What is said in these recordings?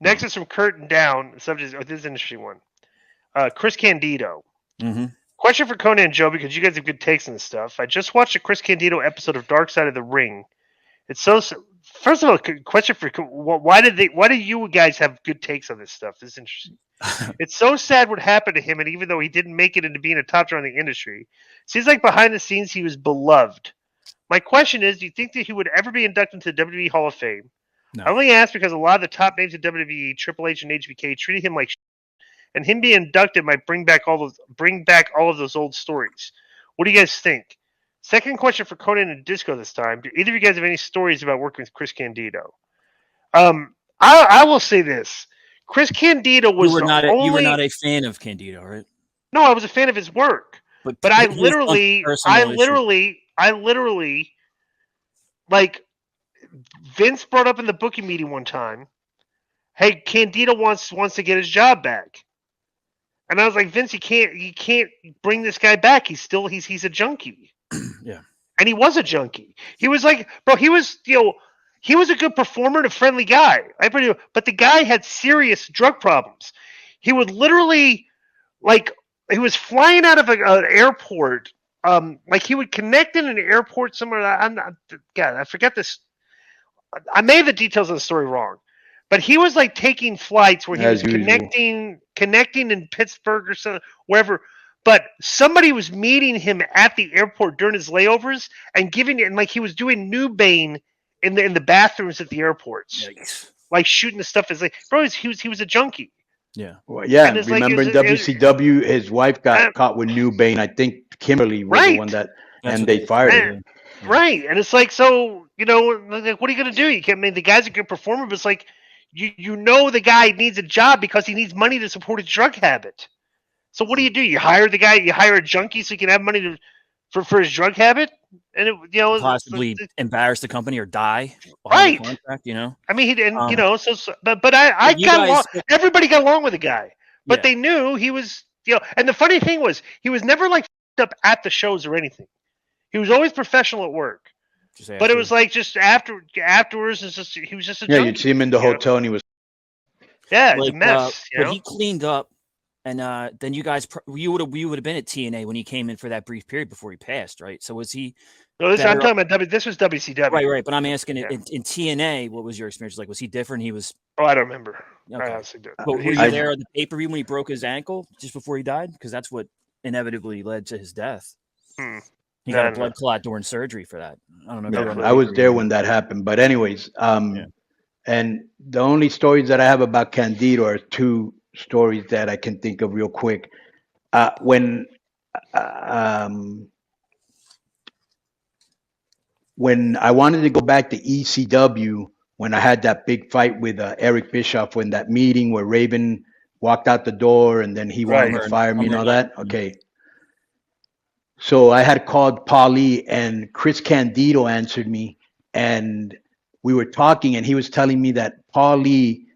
Next is from Curtin Down. The subject this is an interesting one. Chris Candido. Mm-hmm. Question for Konnan and Joe, because you guys have good takes on this stuff. I just watched a Chris Candido episode of Dark Side of the Ring. It's so. First of all, question for why do you guys have good takes on this stuff? This is interesting. It's so sad what happened to him, and even though he didn't make it into being a top draw in the industry, seems like behind the scenes he was beloved. My question is, do you think that he would ever be inducted into the WWE Hall of Fame? No. I only ask because a lot of the top names in WWE, Triple H and HBK, treated him like shit, and him being inducted might bring back all of those old stories. What do you guys think? Second question for Konnan and Disco this time. Do either of you guys have any stories about working with Chris Candido? I will say this. Chris Candido was you were not a fan of Candido, right? No, I was a fan of his work. But I literally, like, Vince brought up in the booking meeting one time, hey, Candido wants to get his job back. And I was like, Vince, you can't bring this guy back. He's a junkie. Yeah. And he was a junkie. He was like, bro, he was a good performer and a friendly guy. But the guy had serious drug problems. He would literally, like, he was flying out of an airport. Like he would connect in an airport somewhere. I forget this. I may have the details of the story wrong. But he was like taking flights where he was connecting in Pittsburgh or something, wherever. But somebody was meeting him at the airport during his layovers and like he was doing Nubane in the bathrooms at the airports, like shooting the stuff. As like, bro, he was a junkie. Yeah. Well, yeah. Remember in WCW, his wife got caught with Nubane. I think Kimberly was the one and they fired him. Right, and it's like, so like, what are you gonna do? You can't. I mean, the guy's a good performer, but it's like. The guy needs a job because he needs money to support his drug habit. So what do? You hire the guy, you hire a junkie so he can have money for his drug habit, and possibly embarrass the company or die. Right. Contract, I mean, he didn't. But I got along. Everybody got along with the guy, but they knew he was. And the funny thing was, he was never like up at the shows or anything. He was always professional at work. But it was like just afterwards. He was just a junkie. You'd see him in the hotel, and he was. Yeah, it's a mess. But he cleaned up, and then you guys, you would have been at TNA when he came in for that brief period before he passed, right? So was he? No, I'm talking about this was WCW. Right. But I'm asking in TNA, what was your experience like? Was he different? He was. Oh, I don't remember. Okay. I honestly don't. But were you there at the pay-per-view when he broke his ankle just before he died? Because that's what inevitably led to his death. He got a blood clot during surgery for that. I don't know. I was there when that happened. But anyways, and the only stories that I have about Candido are two stories that I can think of real quick. When I wanted to go back to ECW, when I had that big fight with Eric Bischoff, when that meeting where Raven walked out the door and then he wanted to fire me and all that. Okay. So I had called Paulie, and Chris Candido answered me, and we were talking, and he was telling me that Paulie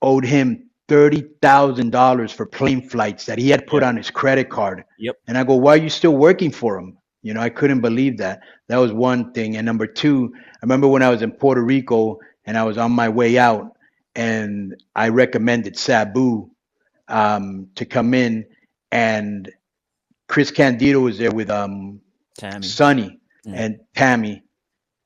owed him $30,000 for plane flights that he had put on his credit card. Yep. And I go, why are you still working for him? I couldn't believe that. That was one thing. And number two, I remember when I was in Puerto Rico and I was on my way out, and I recommended Sabu to come in, and Chris Candido was there with Tammy. Sonny and Tammy.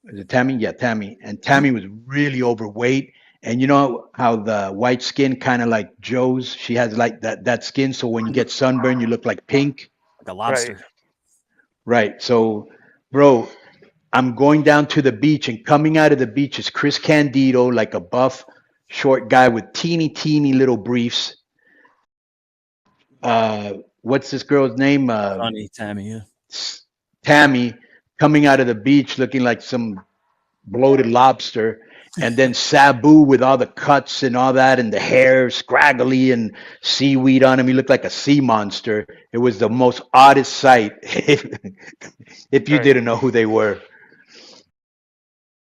Is it Tammy? Yeah, Tammy. And Tammy was really overweight. And you know how the white skin kind of like Joe's? She has like that skin. So when you get sunburned, you look like pink. Like a lobster. Right. So, bro, I'm going down to the beach, and coming out of the beach is Chris Candido, like a buff, short guy with teeny little briefs. What's this girl's name? Tammy, yeah. Tammy coming out of the beach looking like some bloated lobster. And then Sabu with all the cuts and all that, and the hair scraggly and seaweed on him. He looked like a sea monster. It was the most oddest sight if you didn't know who they were.